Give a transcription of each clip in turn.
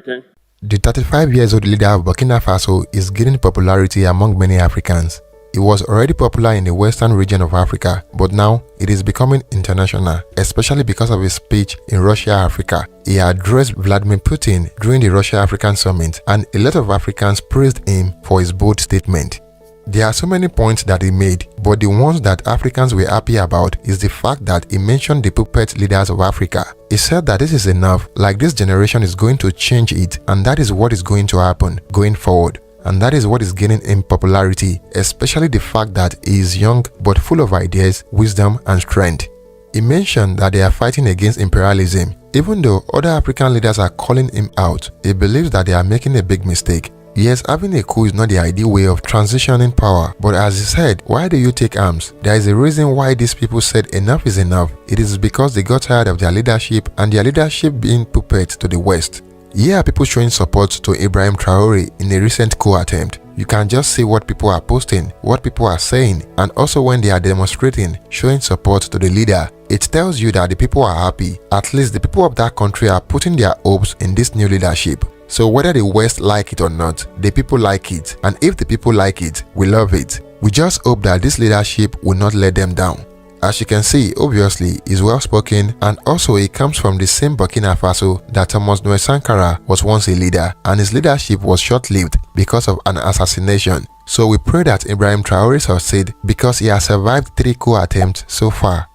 Okay. The 35-year-old leader of Burkina Faso is gaining popularity among many Africans. He was already popular in the western region of Africa, but now it is becoming international, especially because of his speech in Russia, Africa. He addressed Vladimir Putin during the Russia-African summit, and a lot of Africans praised him for his bold statement. There are so many points that he made, but the ones that Africans were happy about is the fact that he mentioned the puppet leaders of Africa. He said that this is enough, like this generation is going to change it, and that is what is going to happen going forward. And that is what is gaining him popularity, especially the fact that he is young but full of ideas, wisdom and strength. He mentioned that they are fighting against imperialism. Even though other African leaders are calling him out, he believes that they are making a big mistake. Yes, having a coup is not the ideal way of transitioning power, but as he said, why do you take arms? There is a reason why these people said enough is enough. It is because they got tired of their leadership and their leadership being puppets to the West. Here are people showing support to Ibrahim Traore in a recent coup attempt. You can just see what people are posting, what people are saying, and also when they are demonstrating, showing support to the leader. It tells you that the people are happy. At least the people of that country are putting their hopes in this new leadership. So whether the West like it or not, the people like it, and if the people like it, we love it. We just hope that this leadership will not let them down. As you can see, obviously, he's well spoken, and also he comes from the same Burkina Faso that Thomas Noe Sankara was once a leader, and his leadership was short-lived because of an assassination. So we pray that Ibrahim Traore succeed because he has survived 3 coup attempts so far.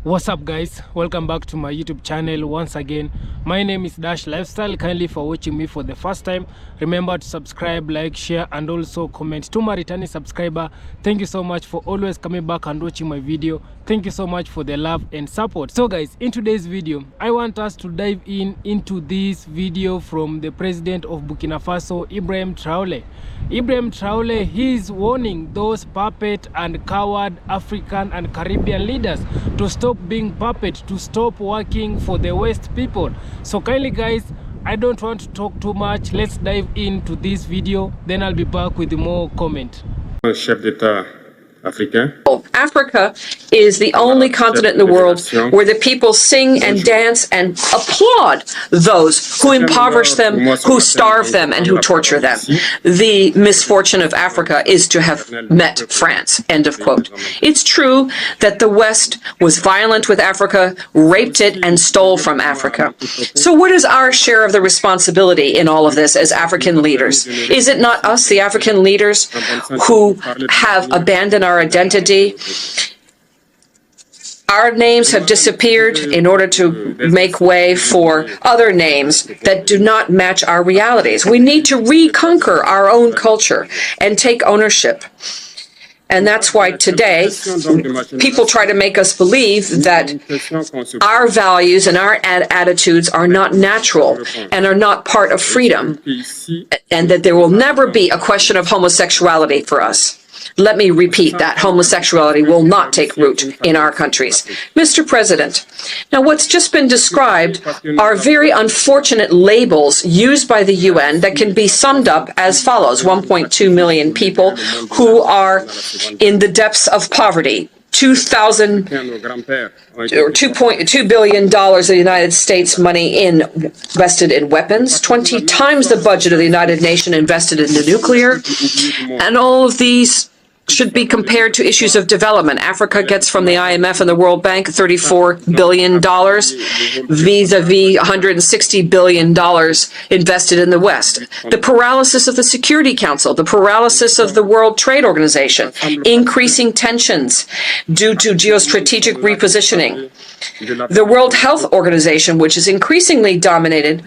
What's up guys, welcome back to my YouTube channel once again. My name is Dash Lifestyle. Kindly for watching me for the first time, remember to subscribe, like, share and also comment. To my returning subscriber, thank you so much for always coming back and watching my video. Thank you so much for the love and support. So guys, in today's video I want us to dive into this video from the president of Burkina Faso, Ibrahim Traore. Ibrahim Traore, he is warning those puppet and coward African and Caribbean leaders to stop being puppet, to stop working for the West people. So kindly guys, I don't want to talk too much. Let's dive into this video, then I'll be back with more comment. Chef d'État africain. Africa is the only continent in the world where the people sing and dance and applaud those who impoverish them, who starve them, and who torture them. The misfortune of Africa is to have met France. End of quote. It's true that the West was violent with Africa, raped it, and stole from Africa. So what is our share of the responsibility in all of this as African leaders? Is it not us, the African leaders, who have abandoned our identity? Our names have disappeared in order to make way for other names that do not match our realities. We need to reconquer our own culture and take ownership. And that's why today people try to make us believe that our values and our attitudes are not natural and are not part of freedom, and that there will never be a question of homosexuality for us. Let me repeat that homosexuality will not take root in our countries. Mr. President, now what's just been described are very unfortunate labels used by the UN that can be summed up as follows. 1.2 million people who are in the depths of poverty. $2.2 billion of the United States money invested in weapons, 20 times the budget of the United Nations invested into nuclear, and all of these should be compared to issues of development. Africa gets from the IMF and the World Bank $34 billion vis-a-vis $160 billion invested in the West. The paralysis of the Security Council, the paralysis of the World Trade Organization, increasing tensions due to geostrategic repositioning. The World Health Organization, which is increasingly dominated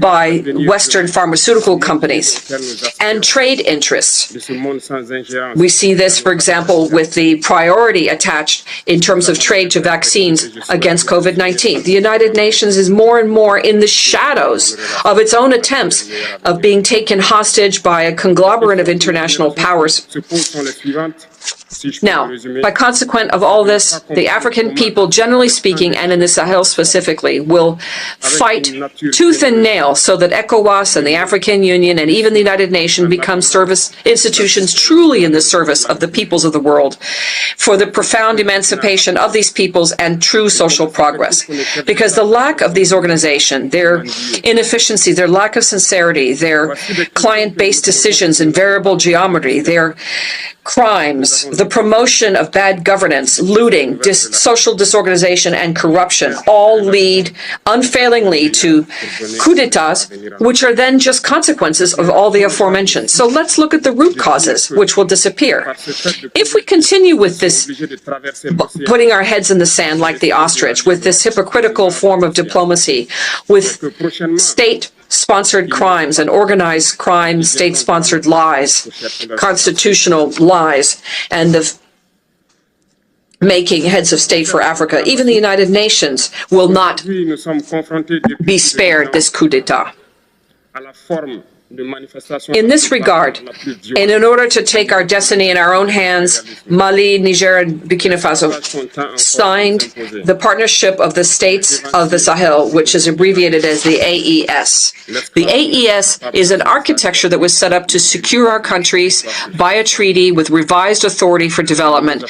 by Western pharmaceutical companies, and trade interests. We see this, for example, with the priority attached in terms of trade to vaccines against COVID-19. The United Nations is more and more in the shadows of its own attempts of being taken hostage by a conglomerate of international powers. Now, by consequence of all this, the African people, generally speaking, and in the Sahel specifically, will fight tooth and nail so that ECOWAS and the African Union and even the United Nations become service institutions truly in the service of the peoples of the world, for the profound emancipation of these peoples and true social progress. Because the lack of these organizations, their inefficiency, their lack of sincerity, their client-based decisions in variable geometry, their crimes, the promotion of bad governance, looting, social disorganization, and corruption all lead unfailingly to coups d'etats, which are then just consequences of all the aforementioned. So let's look at the root causes, which will disappear. If we continue with this, putting our heads in the sand like the ostrich, with this hypocritical form of diplomacy, with state-sponsored crimes and organized crime, state-sponsored lies, constitutional lies, and the making heads of state for Africa, even the United Nations will not be spared this coup d'etat. In this regard, and in order to take our destiny in our own hands, Mali, Niger, and Burkina Faso signed the Partnership of the States of the Sahel, which is abbreviated as the AES. The AES is an architecture that was set up to secure our countries by a treaty with revised authority for development,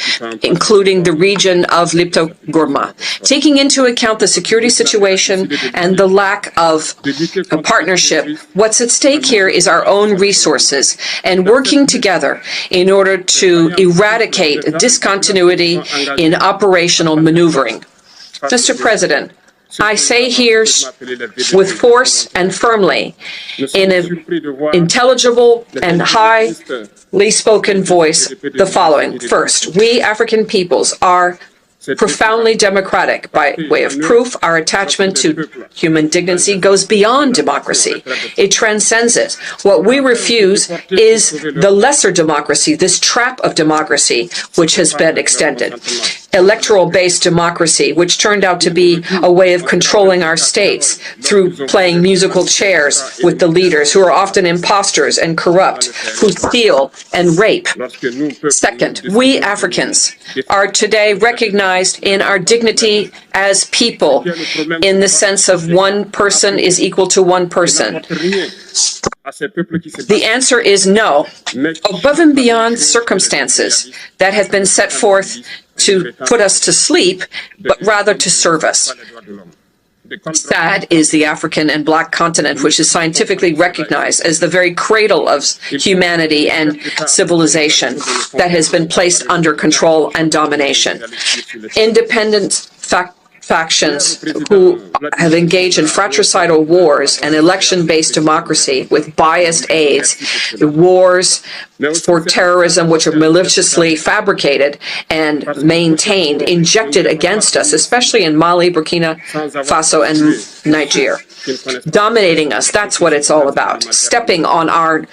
including the region of Lipto-Gourma. Taking into account the security situation and the lack of a partnership, what's at stake here is our own resources and working together in order to eradicate discontinuity in operational maneuvering. Mr. President, I say here with force and firmly, in an intelligible and highly spoken voice, the following. First, we African peoples are profoundly democratic. By way of proof, our attachment to human dignity goes beyond democracy. It transcends it. What we refuse is the lesser democracy, this trap of democracy, which has been extended. Electoral-based democracy, which turned out to be a way of controlling our states through playing musical chairs with the leaders, who are often imposters and corrupt, who steal and rape. Second, we Africans are today recognized in our dignity as people, in the sense of one person is equal to one person. The answer is no, above and beyond circumstances that have been set forth to put us to sleep, but rather to serve us. Sad is the African and Black continent, which is scientifically recognized as the very cradle of humanity and civilization, that has been placed under control and domination. Independent factions who have engaged in fratricidal wars and election-based democracy with biased aides, the wars for terrorism, which are maliciously fabricated and maintained, injected against us, especially in Mali, Burkina Faso, and Niger. Dominating us, that's what it's all about. Stepping on our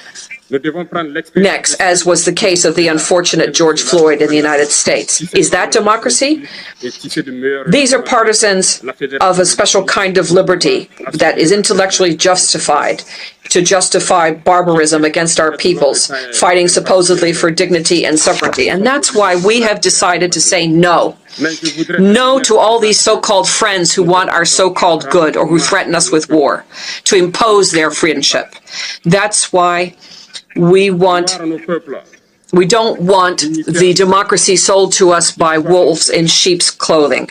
necks, as was the case of the unfortunate George Floyd in the United States. Is that democracy? These are partisans of a special kind of liberty that is intellectually justified to justify barbarism against our peoples, fighting supposedly for dignity and sovereignty. And that's why we have decided to say no. No to all these so-called friends who want our so-called good or who threaten us with war, to impose their friendship. That's why we don't want the democracy sold to us by wolves in sheep's clothing.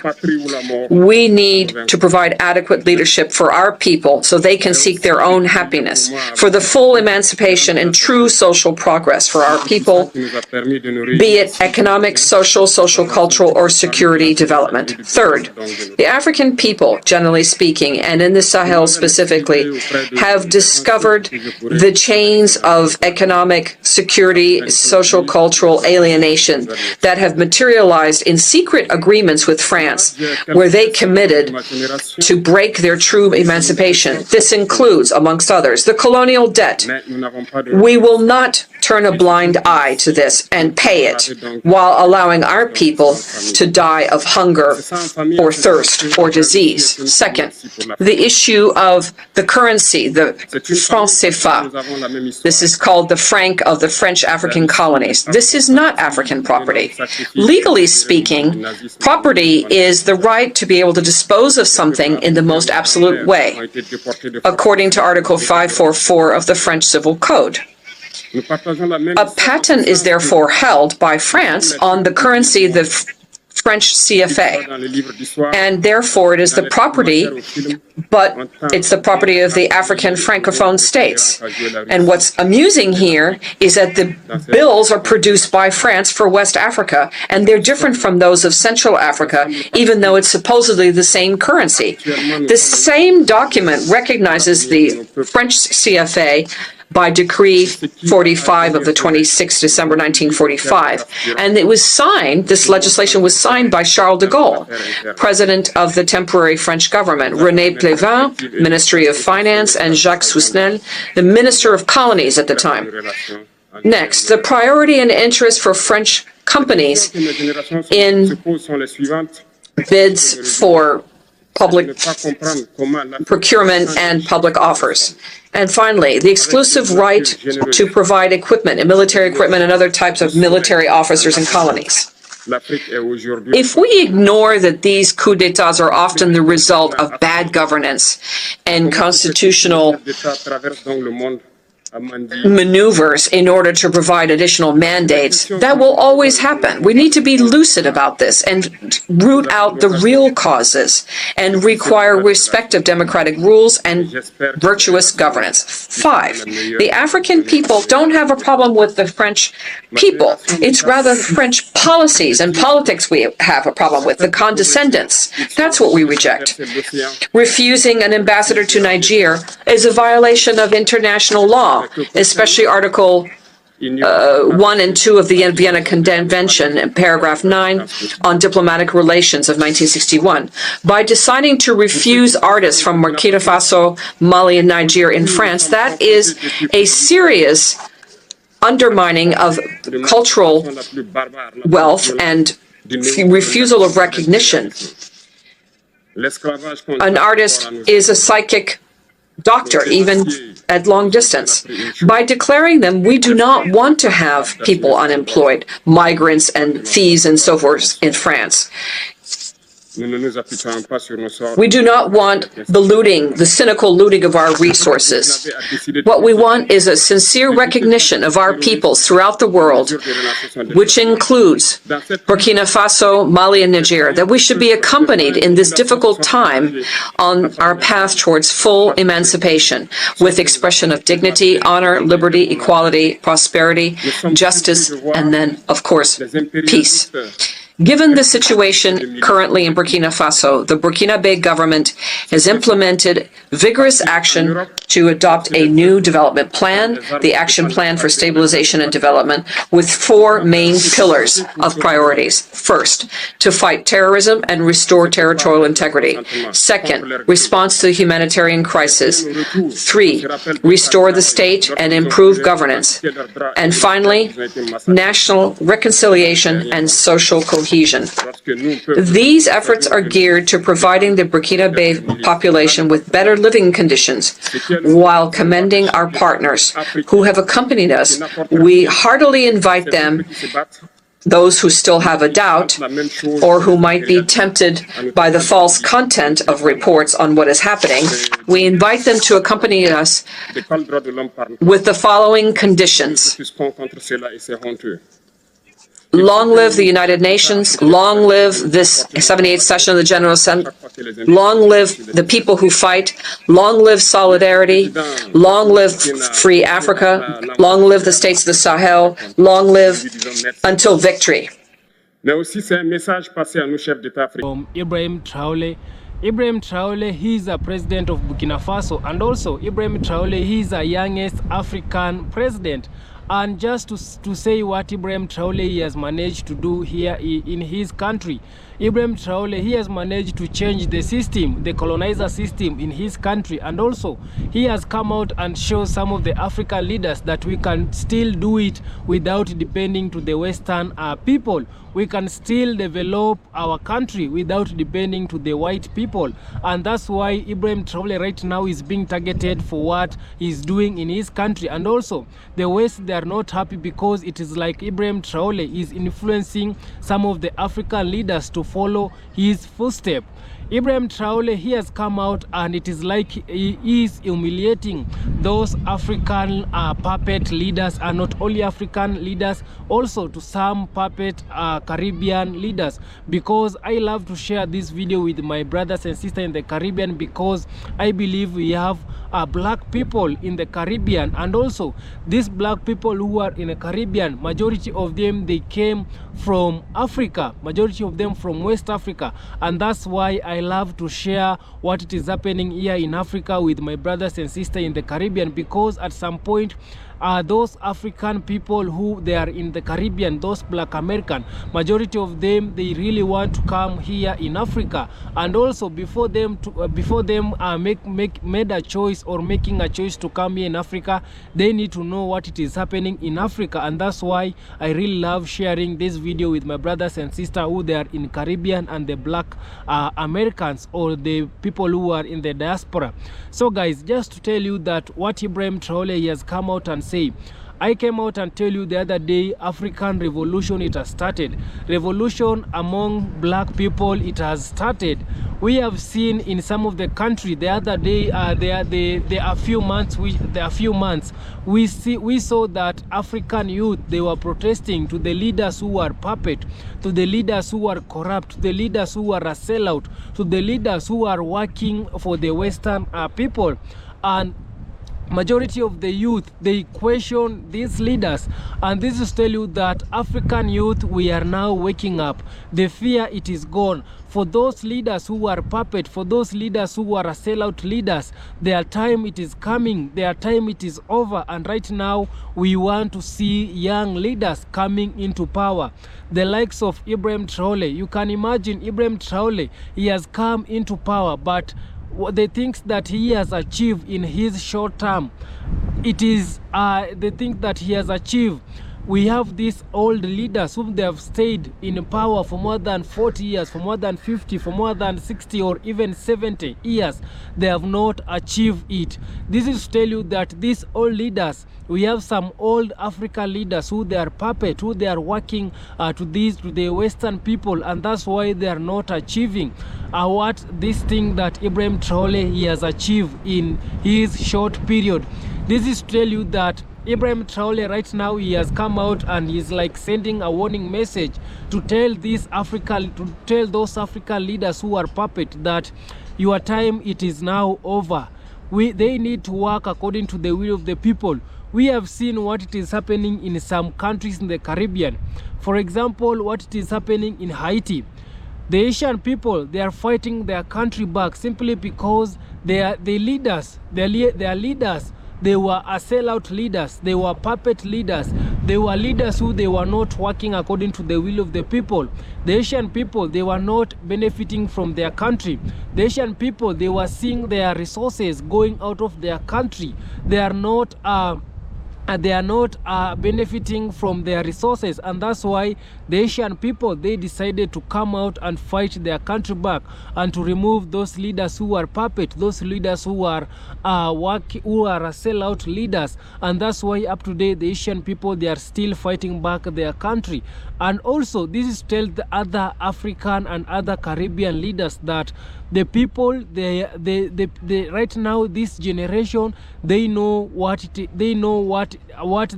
We need to provide adequate leadership for our people so they can seek their own happiness, for the full emancipation and true social progress for our people, be it economic, social, cultural, or security development. Third, the African people, generally speaking, and in the Sahel specifically, have discovered the chains of economic security, social, cultural alienation that have materialized in secret agreements with France, where they committed to break their true emancipation. This includes, amongst others, the colonial debt. We will not turn a blind eye to this and pay it while allowing our people to die of hunger or thirst or disease. Second, the issue of the currency, the franc CFA. This is called the franc of the French African colonies. This is not African property. Legally speaking, property is the right to be able to dispose of something in the most absolute way, according to Article 544 of the French Civil Code. A patent is therefore held by France on the currency, the French CFA, and therefore it is the property, but it's the property of the African Francophone states. And what's amusing here is that the bills are produced by France for West Africa, and they're different from those of Central Africa, even though it's supposedly the same currency. The same document recognizes the French CFA by Decree 45 of the 26th December 1945. And it was signed, this legislation was signed by Charles de Gaulle, President of the temporary French government, René Pleven, Ministry of Finance, and Jacques Sousnel, the Minister of Colonies at the time. Next, the priority and interest for French companies in bids for public procurement and public offers. And finally, the exclusive right to provide equipment and military equipment and other types of military officers in colonies. If we ignore that these coups d'etats are often the result of bad governance and constitutional maneuvers in order to provide additional mandates, that will always happen. We need to be lucid about this and root out the real causes and require respect of democratic rules and virtuous governance. 5, the African people don't have a problem with the French people. It's rather French policies and politics we have a problem with, the condescendence. That's what we reject. Refusing an ambassador to Niger is a violation of international law, especially Article 1 and 2 of the Vienna Convention, paragraph 9, on diplomatic relations of 1961. By deciding to refuse artists from Burkina Faso, Mali, and Niger in France, that is a serious undermining of cultural wealth and refusal of recognition. An artist is a psychic doctor, even at long distance. By declaring them, we do not want to have people unemployed, migrants and thieves and so forth in France. We do not want the looting, the cynical looting of our resources. What we want is a sincere recognition of our peoples throughout the world, which includes Burkina Faso, Mali, and Niger, that we should be accompanied in this difficult time on our path towards full emancipation, with expression of dignity, honor, liberty, equality, prosperity, justice, and then, of course, peace. Given the situation currently in Burkina Faso, the Burkinabe government has implemented vigorous action to adopt a new development plan, the Action Plan for Stabilization and Development, with 4 main pillars of priorities. First, to fight terrorism and restore territorial integrity. Second, response to the humanitarian crisis. 3, restore the state and improve governance. And finally, national reconciliation and social cohesion. These efforts are geared to providing the Burkinabe population with better living conditions, while commending our partners who have accompanied us. We heartily invite them, those who still have a doubt or who might be tempted by the false content of reports on what is happening, we invite them to accompany us with the following conditions. Long live the United Nations, long live this 78th session of the General Assembly, long live the people who fight, long live solidarity, long live free Africa, long live the states of the Sahel, long live until victory. From Ibrahim Traore. Ibrahim Traore, he is a president of Burkina Faso, and also Ibrahim Traore, he is the youngest African president. And just to say what Ibrahim Traore has managed to do here in his country, Ibrahim Traore, he has managed to change the system, the colonizer system in his country, and also he has come out and shown some of the African leaders that we can still do it without depending to the Western people. We can still develop our country without depending to the white people, and that's why Ibrahim Traore right now is being targeted for what he's doing in his country. And also the West, they are not happy because it is like Ibrahim Traore is influencing some of the African leaders to follow his footsteps. Ibrahim Traore, he has come out and it is like he is humiliating those African puppet leaders, and not only African leaders, also to some puppet Caribbean leaders, because I love to share this video with my brothers and sisters in the Caribbean, because I believe we have black people in the Caribbean, and also these black people who are in the Caribbean, majority of them, they came from Africa, majority of them from West Africa, and that's why I love to share what it is happening here in Africa with my brothers and sisters in the Caribbean, because at some point those African people who they are in the Caribbean, those black American, majority of them, they really want to come here in Africa, and also before them made a choice or making a choice to come here in Africa, they need to know what it is happening in Africa. And that's why I really love sharing this video with my brothers and sisters who they are in Caribbean and the black Americans, or the people who are in the diaspora. So guys, just to tell you that what Ibrahim Traore, he has come out and say, I came out and tell you the other day, African revolution, it has started. Revolution among black people, it has started. We have seen in some of the country the other day, there are few months we saw that African youth, they were protesting to the leaders who are puppet, to the leaders who are corrupt, to the leaders who are a sellout, to the leaders who are working for the Western people. And majority of the youth, they question these leaders, and this is tell you that African youth, we are now waking up. The fear, it is gone. For those leaders who are puppet, for those leaders who are sellout leaders, their time, it is coming, their time, it is over, and right now we want to see young leaders coming into power, the likes of Ibrahim Traore. You can imagine Ibrahim Traore, he has come into power, but the things that he has achieved in his short term, it is the things that he has achieved. We have these old leaders whom they have stayed in power for more than 40 years, for more than 50, for more than 60 or even 70 years. They have not achieved it. This is to tell you that these old leaders, we have some old African leaders who they are puppet, who they are working to the Western people, and that's why they are not achieving what this thing that Ibrahim Traore, he has achieved in his short period. This is to tell you that Ibrahim Traore right now, he has come out and he's like sending a warning message to tell those African leaders who are puppet that your time, it is now over. They need to work according to the will of the people. We have seen what it is happening in some countries in the Caribbean. For example, what it is happening in Haiti. The Asian people, they are fighting their country back simply because their leaders, they were sellout leaders, they were puppet leaders, they were leaders who they were not working according to the will of the people. The Asian people, they were not benefiting from their country. The Asian people, they were seeing their resources going out of their country. They are not benefiting from their resources, and that's why the Asian people, they decided to come out and fight their country back and to remove those leaders who are puppet, those leaders who are sellout leaders. And that's why up to date the Asian people, they are still fighting back their country. And also this is to tell the other African and other Caribbean leaders that the people, they right now, this generation, they know what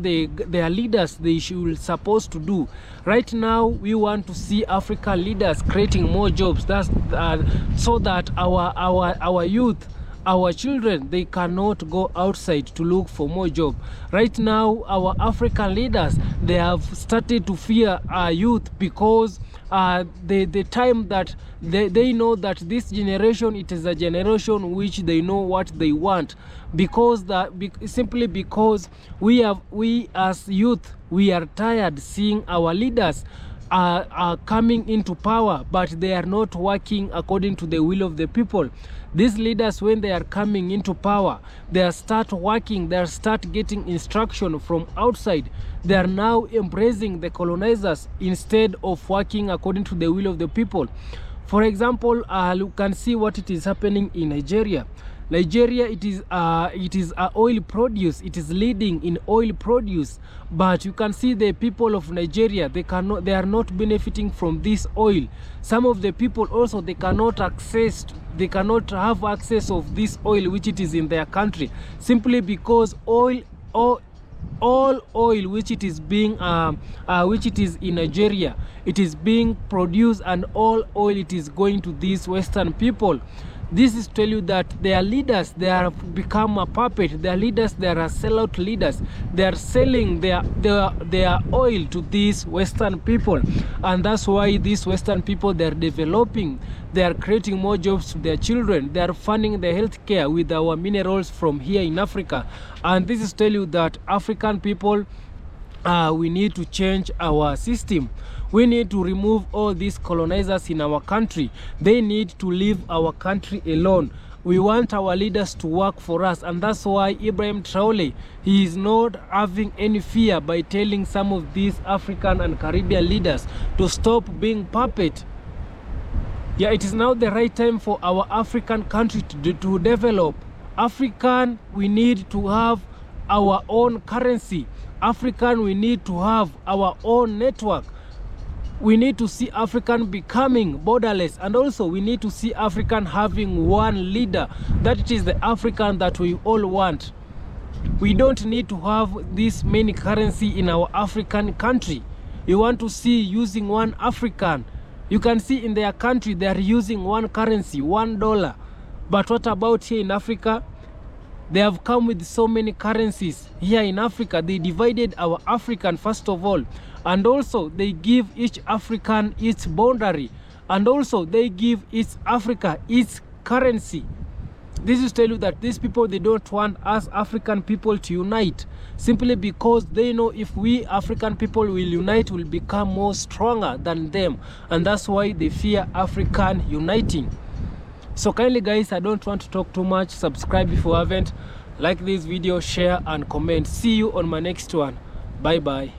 their leaders, they should supposed to do. Right now we want to see African leaders creating more jobs, so that our youth, our children, they cannot go outside to look for more job. Right now our African leaders, they have started to fear our youth, because the time that they know that this generation, it is a generation which they know what they want, because simply because we as youth, we are tired seeing our leaders are coming into power, but they are not working according to the will of the people. These leaders, when they are coming into power, they start working, they start getting instruction from outside. They are now embracing the colonizers instead of working according to the will of the people. For example, you can see what it is happening in Nigeria. Nigeria, it is oil produce. It is leading in oil produce, but you can see the people of Nigeria, they are not benefiting from this oil. Some of the people also, they cannot have access of this oil which it is in their country, simply because all oil which it is being which it is in Nigeria, it is being produced, and all oil it is going to these Western people. This is to tell you that their leaders, they have become a puppet. Their leaders, they are sellout leaders. They are selling their oil to these Western people, and that's why these Western people, they are developing. They are creating more jobs to their children. They are funding the healthcare with our minerals from here in Africa. And this is to tell you that African people, we need to change our system. We need to remove all these colonizers in our country. They need to leave our country alone. We want our leaders to work for us, and that's why Ibrahim Traore, he is not having any fear by telling some of these African and Caribbean leaders to stop being puppet. Yeah, it is now the right time for our African country to develop. African, we need to have our own currency. African, we need to have our own network. We need to see African becoming borderless, and also we need to see African having one leader. That it is the African that we all want. We don't need to have this many currency in our African country. You want to see using one African. You can see in their country they are using one currency, $1. But what about here in Africa? They have come with so many currencies here in Africa. They divided our African first of all, and also they give each African its boundary, and also they give each Africa its currency. This is to tell you that these people, they don't want us African people to unite, simply because they know if we African people will unite, we'll become more stronger than them, and that's why they fear African uniting. So kindly guys, I don't want to talk too much. Subscribe if you haven't. Like this video, share and comment. See you on my next one. Bye bye.